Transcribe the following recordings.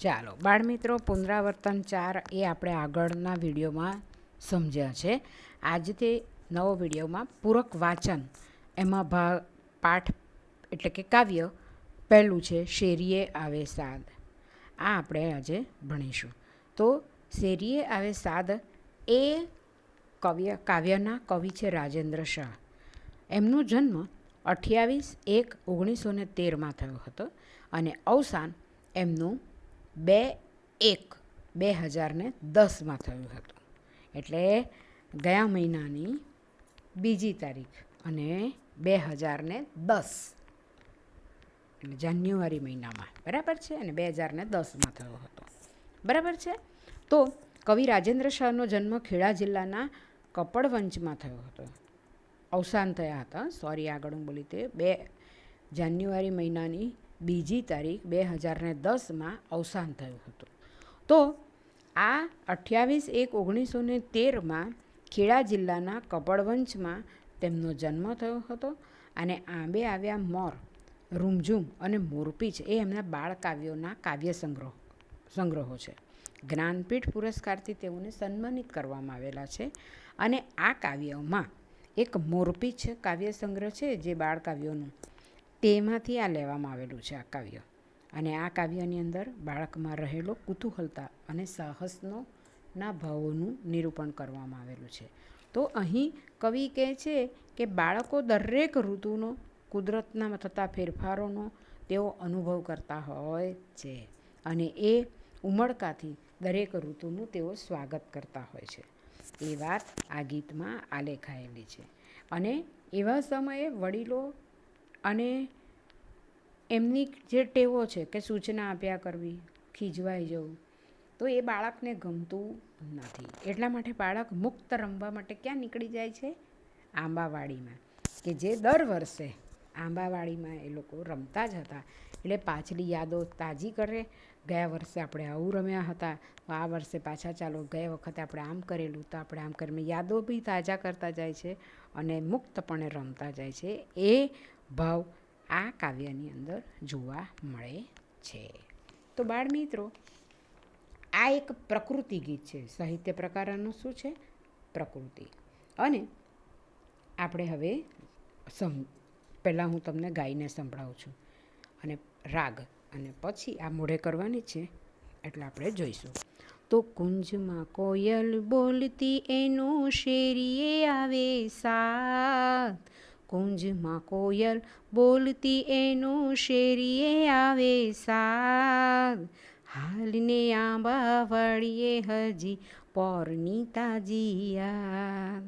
ચાલો બાળમિત્રો, પુનરાવર્તન 4 એ આપણે આગળના વિડીયોમાં સમજ્યા છે. આજથી નવો વિડીયોમાં પૂરક વાંચન, એમાં પાઠ એટલે કે કાવ્ય પહેલું છે શેરીએ આવે સાદ. આ આપણે આજે ભણીશું. તો શેરીએ આવે સાદ એ કાવ્યના કવિ છે રાજેન્દ્ર શાહ. એમનો જન્મ 28/1/1913 થયો હતો અને અવસાન એમનું 2/1/2010 થયું હતું. એટલે ગયા મહિનાની 2જી તારીખ અને 2010 એટલે જાન્યુઆરી મહિનામાં, બરાબર છે, અને 2010 થયો હતો, બરાબર છે. તો કવિ રાજેન્દ્ર શાહનો જન્મ ખેડા જિલ્લાના કપડવંચમાં થયો હતો. અવસાન થયા હતા, આગળ હું બોલી તે 2 જાન્યુઆરી મહિનાની 2જી તારીખ 2010 અવસાન થયું હતું. તો આ 28/1/1913 ખેડા જિલ્લાના કપડવંચમાં તેમનો જન્મ થયો હતો. અને આંબે આવ્યા મોર, રૂમઝૂમ અને મોરપીંછ એ એમના બાળ કાવ્યોના કાવ્ય સંગ્રહો છે. જ્ઞાનપીઠ પુરસ્કારથી તેઓને સન્માનિત કરવામાં આવેલા છે. અને આ કાવ્યોમાં એક મોરપીંછ કાવ્ય સંગ્રહ છે જે બાળ કાવ્યોનું, તેમાંથી આ લેવામાં આવેલું છે આ કાવ્ય. અને આ કાવ્યની અંદર બાળકમાં રહેલો કુતૂહલતા અને સાહસના ભાવોનું નિરૂપણ કરવામાં આવેલું છે. તો અહીં કવિ કહે છે કે બાળકો દરેક ઋતુનો, કુદરતના થતા ફેરફારોનો તેઓ અનુભવ કરતા હોય છે અને એ ઉમળકાથી દરેક ઋતુનું તેઓ સ્વાગત કરતા હોય છે. એ વાત આ ગીતમાં આલેખાયેલી છે. અને એવા સમયે વડીલો અને એમની જે ટેવો છે કે સૂચના આપ્યા કરવી, ખીજવાઈ જવું, તો એ બાળકને ગમતું નથી. એટલા માટે બાળક મુક્ત રમવા માટે ક્યાં નીકળી જાય છે? આંબાવાડીમાં, કે જે દર વર્ષે આંબાવાડીમાં એ લોકો રમતા જ હતા. એટલે પાછલી યાદો તાજી કરે. ગયા વર્ષે આપણે આવું રમ્યા હતા, આ વર્ષે પાછા ચાલો, ગયા વખતે આપણે આમ કરેલું તો આપણે આમ કરીને યાદો બી તાજા કરતા જાય છે અને મુક્તપણે રમતા જાય છે. એ ભાવ આ કાવ્યની અંદર જોવા મળે છે. તો બાળમિત્રો, આ એક પ્રકૃતિ ગીત છે. સાહિત્ય પ્રકારનું શું છે? પ્રકૃતિ. અને આપણે હવે પહેલાં હું તમને ગાઈને સંભળાવું છું અને રાગ, અને પછી આ મોઢે કરવાની છે એટલે આપણે જોઈશું. તો કુંજમાં કોયલ બોલતી એનું શેરીએ આવે સાદ. કુંજમાં કોયલ બોલતી એનું શેરીએ આવે સાદ. હાલને આંબા વાળીએ હજી પોરની તાજી યાદ.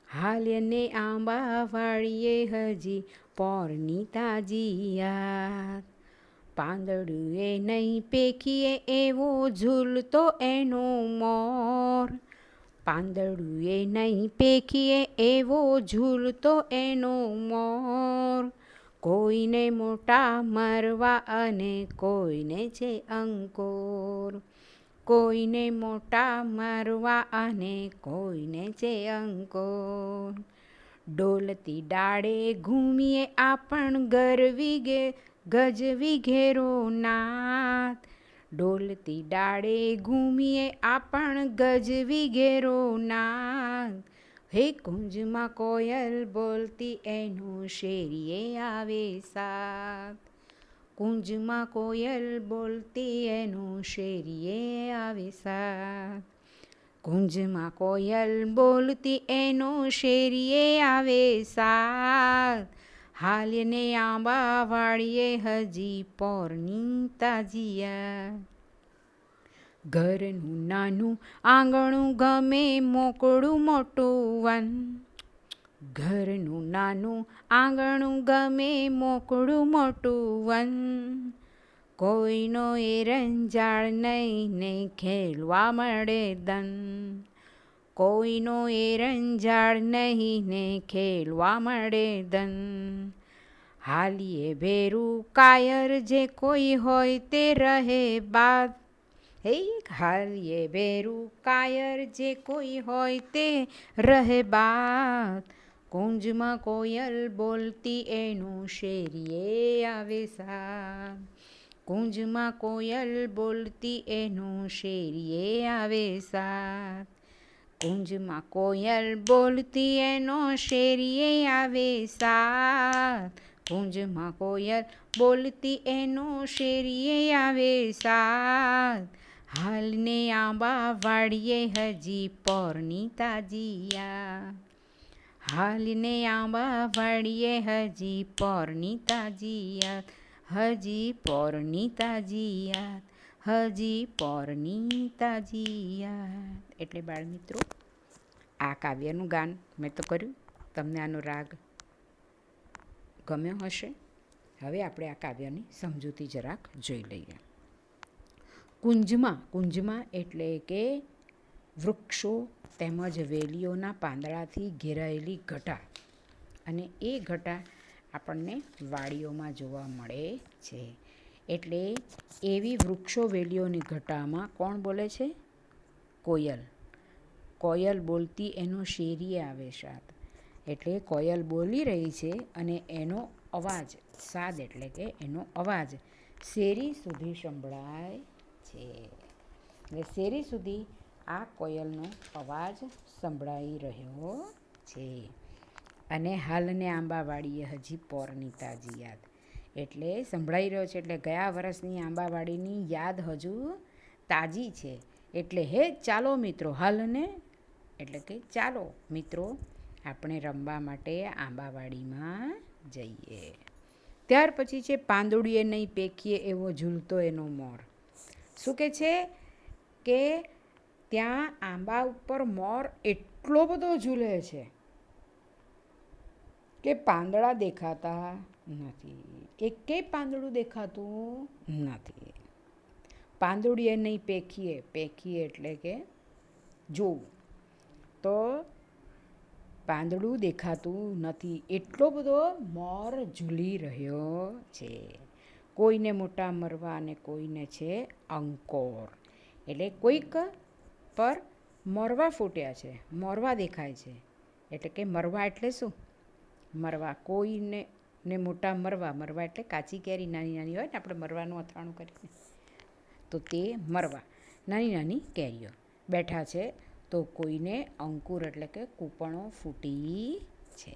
હાલને આંબા વાળીએ હજી પોરની તાજી યાદ. પાંદડુએ નહીં પેકીએ એવો ઝૂલતો એનો મોર. પાંદડુએ નહીં પેકીએ એવો ઝૂલતો એનો મોર. કોઈને મોટા મારવા અને કોઈને છે અંકોર. કોઈને મોટા મારવા અને કોઈને છે અંકોર. ડોલતી ડાળે ઘૂમીએ આપણ ગજવી ઘેરો નાદ. ડોલતી ડાળે ઘૂમીએ આપણ ગજવી ઘેરો નાદ. હે કુંજમાં કોયલ બોલતી એનું શેરીએ આવે સાદ. કુંજમાં કોયલ બોલતી એનું શેરીએ આવે સાદ. કુંજમાં કોયલ બોલતી એનું શેરીએ આવે સાદ. હાલને આંબા વાળીએ હજી પોરની તાજી યાદ. ઘરનું નાનું આંગણું ગમે મોકળું મોટું વન. ઘરનું નાનું આંગણું ગમે મોકળું મોટું વન. કોઈનો એરંજાળ નહીં ને ખેલવા મળે દન. કોઈનો એરંજાળ નહીં ને ખેલવા મળે દન. હાલીએ ભેરું કાયર જે કોઈ હોય તે રહે બાદ. હે હાલીએ ભેરું કાયર જે કોઈ હોય તે રહે બાદ. કુંજમાં કોયલ બોલતી એનું શેરીએ આવે સાદ. કુંજમાં કોયલ બોલતી એનો શેરીએ આવે સાથ. કુંજમાં કોયલ બોલતી એનો શેરીએ આવે સાથ. કુંજમાં કોયલ બોલતી એનો શેરીએ આવે સાથ. હાલને આંબા વાળીએ હજી પોરની તાજીયા. હાલને આંબા વાળીએ હજી પોરની તાજીયા. હજી પોરની તાજીયા. હજી પોરની તાજીયા. એટલે બાળમિત્રો, આ કાવ્યનું ગાન મેં તો કર્યું. તમને આનો રાગ ગમ્યો હશે. હવે આપણે આ કાવ્યની સમજૂતી જરાક જોઈ લઈએ. કુંજમાં એટલે કે વૃક્ષો તેમજ વેલીઓના પાંદડાથી ઘેરાયેલી ઘટા, અને એ ઘટા આપણને વાડીઓમાં જોવા મળે છે. એટલે એવી વૃક્ષો વેલીઓની ઘટામાં કોણ બોલે છે? કોયલ. કોયલ બોલતી એનો શેરીએ આવે સાદ. એટલે કોયલ બોલી રહી છે અને એનો અવાજ, સાદ એટલે કે એનો અવાજ શેરી સુધી સંભળાય છે. એટલે શેરી સુધી આ કોયલનો અવાજ સંભળાઈ રહ્યો છે. અને હાલને આંબાવાડીએ હજી પોરની તાજી યાદ. એટલે સંભળાઈ રહ્યો છે એટલે ગયા વર્ષની આંબાવાડીની યાદ હજુ તાજી છે. એટલે હે ચાલો મિત્રો, હાલને એટલે કે ચાલો મિત્રો, આપણે રમવા માટે આંબાવાડીમાં જઈએ. ત્યાર પછી છે પાંદડીએ નહીં પેકીએ એવો ઝૂલતો એનો મોર. શું કહે છે કે ત્યાં આંબા ઉપર મોર એટલો બધો ઝૂલે છે કે પાંદડા દેખાતા નથી. એકેય પાંદડું દેખાતું નથી. પાંદડીએ નહીં પેકીએ. પેકીએ એટલે કે જોવું. તો પાંદડું દેખાતું નથી. એટલો બધો મોર ઝૂલી રહ્યો છે. કોઈને મોટા મરવા અને કોઈને છે અંકોર. એટલે કોઈક પર મોરવા ફૂટ્યા છે, મોરવા દેખાય છે. એટલે કે મરવા એટલે શું? મરવા. કોઈને ને મોટા મરવા. મરવા એટલે કાચી કેરી નાની નાની હોય ને, આપણે મરવાનું અથાણું કરીએ તો તે મરવા. નાની નાની કેરીઓ બેઠા છે. તો કોઈને અંકુર એટલે કે કૂપણો ફૂટી છે.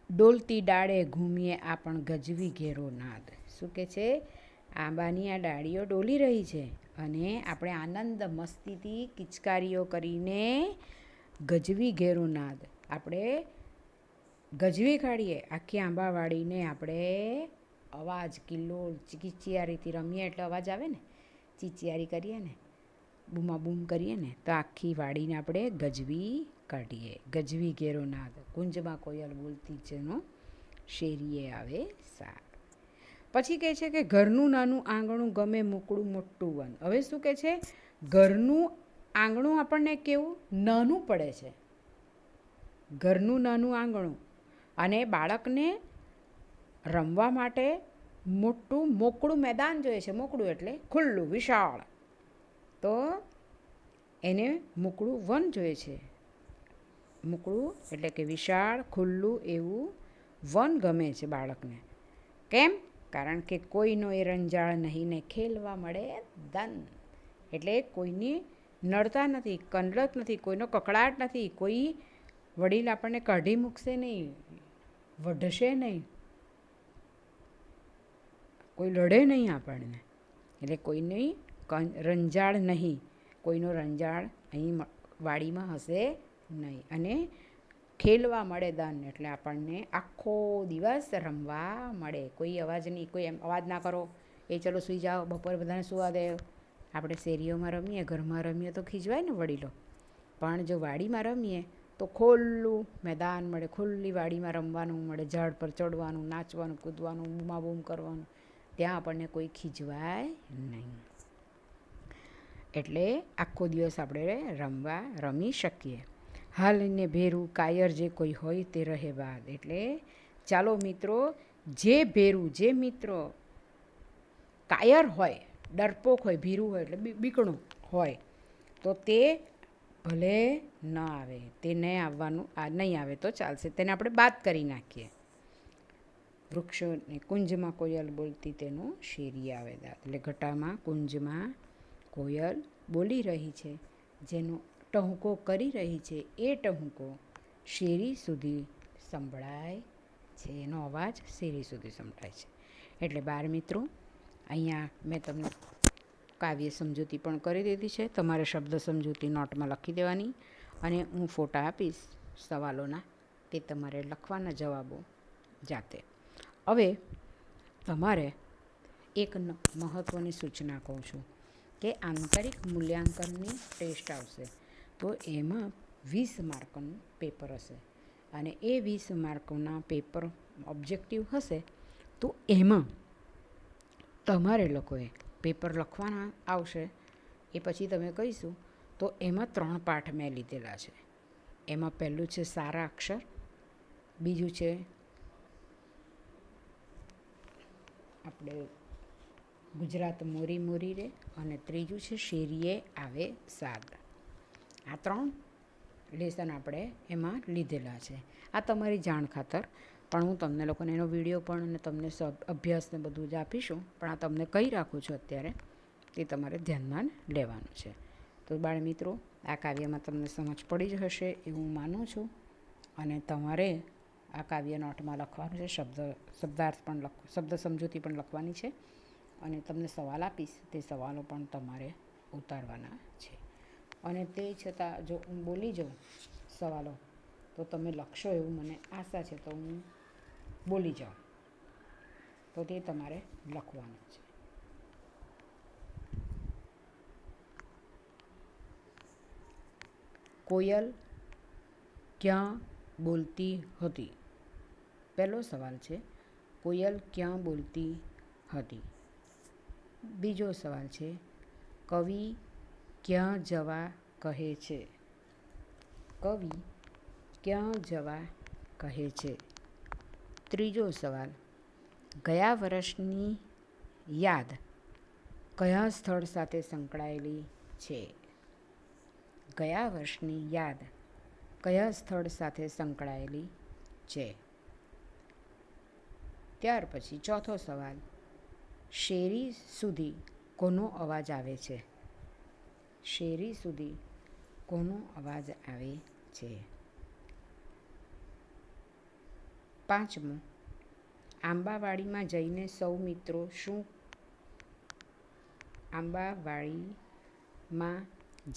ડોલતી ડાળે ઘૂમીએ આ પણ ગજવી ઘેરો નાદ. શું કે છે? આંબાની આ ડાળીઓ ડોલી રહી છે અને આપણે આનંદ મસ્તીથી કિચકારીઓ કરીને ગજવી ઘેરો નાદ આપણે ગજવી કાઢીએ. આખી આંબાવાડીને આપણે અવાજ કિલ્લો ચીચિયારીથી રમીએ એટલે અવાજ આવે ને, ચીચિયારી કરીએ ને, બૂમાબૂમ કરીએ ને, તો આખી વાડીને આપણે ગજવી કાઢીએ. ગજવી ઘેરો નાદ. કુંજમાં કોયલ બોલતી જેનો શેરીએ આવે સાર. પછી કહે છે કે ઘરનું નાનું આંગણું ગમે મોકળું મોટું વન. હવે શું કહે છે? ઘરનું આંગણું આપણને કેવું નાનું પડે છે. ઘરનું નાનું આંગણું અને બાળકને રમવા માટે મોટું મોકળું મેદાન જોઈએ છે. મોકળું એટલે ખુલ્લું, વિશાળ. તો એને મોકળું વન જોઈએ છે. મોકળું એટલે કે વિશાળ, ખુલ્લું એવું વન ગમે છે બાળકને. કેમ? કારણ કે કોઈનો એ રંજાળ નહીં ને ખેલવા મળે ધન. એટલે કોઈની નડતા નથી, કંડત નથી, કોઈનો કકળાટ નથી, કોઈ વડીલ આપણને કાઢી મૂકશે નહીં, વઢશે નહીં, કોઈ લડે નહીં આપણને. એટલે કોઈની રંજાળ નહીં, કોઈનો રંજાળ અહીં વાડીમાં હશે નહીં. અને ખેલવા મળે દન એટલે આપણને આખો દિવસ રમવા મળે. કોઈ અવાજ નહીં, કોઈ એમ અવાજ ના કરો, એ ચલો સૂઈ જાઓ, બપોરે બધાને સુવા દે. આપણે શેરીઓમાં રમીએ, ઘરમાં રમીએ તો ખીજવાય ને વડીલો. પણ જો વાડીમાં રમીએ તો ખુલ્લું મેદાન મળે, ખુલ્લી વાડીમાં રમવાનું મળે, ઝાડ પર ચડવાનું, નાચવાનું, કૂદવાનું, બૂમાબૂમ કરવાનું. ત્યાં આપણને કોઈ ખીજવાય નહીં. એટલે આખો દિવસ આપણે રમી શકીએ. હાલને ભેરું કાયર જે કોઈ હોય તે રહે બાદ. એટલે ચાલો મિત્રો, જે ભેરું, જે મિત્રો કાયર હોય, ડરપોક હોય, ભીરું હોય એટલે બીકણું હોય, તો તે ભલે ન આવે. તે નહીં આવે તો ચાલશે, તેને આપણે બાદ કરી નાખીએ. વૃક્ષોને કુંજમાં કોયલ બોલતી તેનો શેરી આવે દાદ. એટલે ઘટામાં કુંજમાં કોયલ બોલી રહી છે, જેનો ટહુકો કરી રહી છે, એ ટહુકો શેરી સુધી સંભળાય છે. એનો અવાજ શેરી સુધી સંભળાય છે. એટલે બાળ મિત્રો, અહીંયા મેં તમને કાવ્ય સમજૂતી પણ કરી દીધી છે. તમારે શબ્દ સમજૂતી નોટમાં લખી દેવાની અને હું ફોટા આપીશ સવાલોના, તે તમારે લખવાના જવાબો જાતે. હવે તમારે એક મહત્ત્વની સૂચના કહું છું કે આંતરિક મૂલ્યાંકનની ટેસ્ટ આવશે, તો એમાં 20 માર્કનું પેપર હશે અને એ 20 માર્કના પેપર ઓબ્જેક્ટિવ હશે. તો એમાં તમારે લોકોએ પેપર લખવાના આવશે. એ પછી તમે કહીશું. તો એમાં 3 પાઠ મેં લીધેલા છે. એમાં પહેલું છે સારા અક્ષર, બીજું છે આપણે ગુજરાત મોરી મોરી રે, અને ત્રીજું છે શેરીએ આવે સાદ. આ 3 લેસન આપણે એમાં લીધેલા છે. આ તમારી જાણ ખાતર, પણ હું તમને લોકોને એનો વિડીયો પણ અને તમને અભ્યાસને બધું જ આપીશું, પણ આ તમને કહી રાખું છું અત્યારે, તે તમારે ધ્યાનમાં લેવાનું છે. તો બાળ મિત્રો, આ કાવ્યમાં તમને સમજ પડી જ હશે એવું હું માનું છું. અને તમારે આ કાવ્ય નોટમાં લખવાનું છે, શબ્દ સમજૂતી પણ લખવાની છે. અને તમને સવાલ આપીશ, તે સવાલો પણ તમારે ઉતારવાના છે. અને તે છતાં જો હું બોલી જાઉં સવાલો, તો તમે લખશો એવું મને આશા છે. તો હું બોલી જાઉં તો તે તમારે લખવાનું છે. કોયલ ક્યાં બોલતી હતી? પહેલો સવાલ છે, કોયલ ક્યાં બોલતી હતી? બીજો સવાલ છે, કવિ ક્યાં જવા કહે છે? કવિ ક્યાં જવા કહે છે? ત્રીજો સવાલ, ગયા વર્ષની યાદ કયા સ્થળ સાથે સંકળાયેલી છે? ગયા વર્ષની યાદ કયા સ્થળ સાથે સંકળાયેલી છે? ત્યાર પછી ચોથો સવાલ, શેરી સુધી કોનો અવાજ આવે છે? શેરી સુધી કોનો અવાજ આવે છે? પાંચમો, આંબાવાડીમાં જઈને સૌ મિત્રો શું આંબાવાડીમાં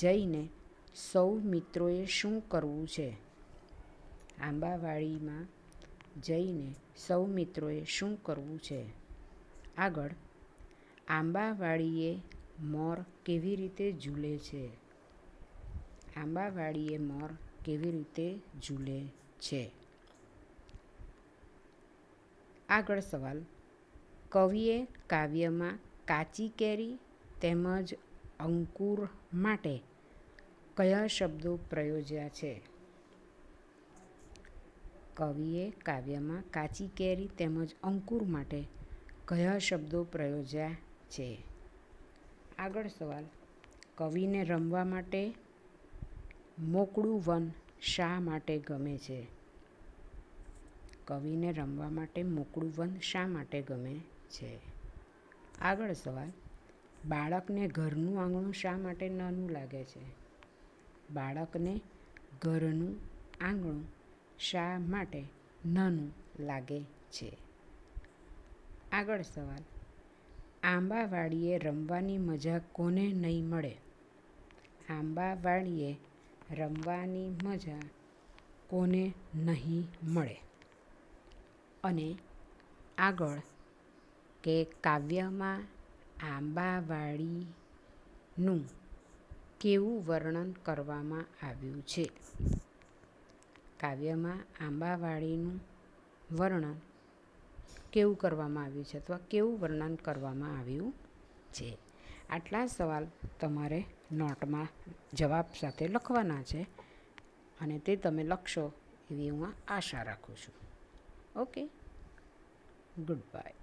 જઈને સૌ મિત્રોએ શું કરવું છે? આંબાવાડીમાં જઈને સૌ મિત્રોએ શું કરવું છે? આગળ, આંબાવાડીએ મોર કેવી રીતે ઝૂલે છે? આંબાવાડીએ મોર કેવી રીતે ઝૂલે છે? આગળ સવાલ, કવિએ કાવ્યમાં કાચી કેરી તેમજ અંકુર માટે કયા શબ્દો પ્રયોજ્યા છે? કવિએ કાવ્યમાં કાચી કેરી તેમજ અંકુર માટે કયા શબ્દો પ્રયોજ્યા છે? આગળ સવાલ, કવિને રમવા માટે મોકળું વન શા માટે ગમે છે? કવિને રમવા માટે મોકળું વન શા માટે ગમે છે? આગળ સવાલ, બાળકને ઘરનું આંગણું શા માટે નાનું લાગે છે? બાળકને ઘરનું આંગણું શા માટે નાનું લાગે છે? આગળ સવાલ, આંબાવાડીએ રમવાની મજા કોને નહીં મળે? આંબાવાડીએ રમવાની મજા કોને નહીં મળે? અને આગળ કે કાવ્યમાં આંબાવાડીનું કેવું વર્ણન કરવામાં આવ્યું છે? કાવ્યમાં આંબાવાડીનું વર્ણન કેવું કરવામાં આવ્યું છે, અથવા કેવું વર્ણન કરવામાં આવ્યું છે? આટલા સવાલ તમારે નોટમાં જવાબ સાથે લખવાના છે અને તે તમે લખશો એવી હું આશા રાખું છું. Okay, good bye.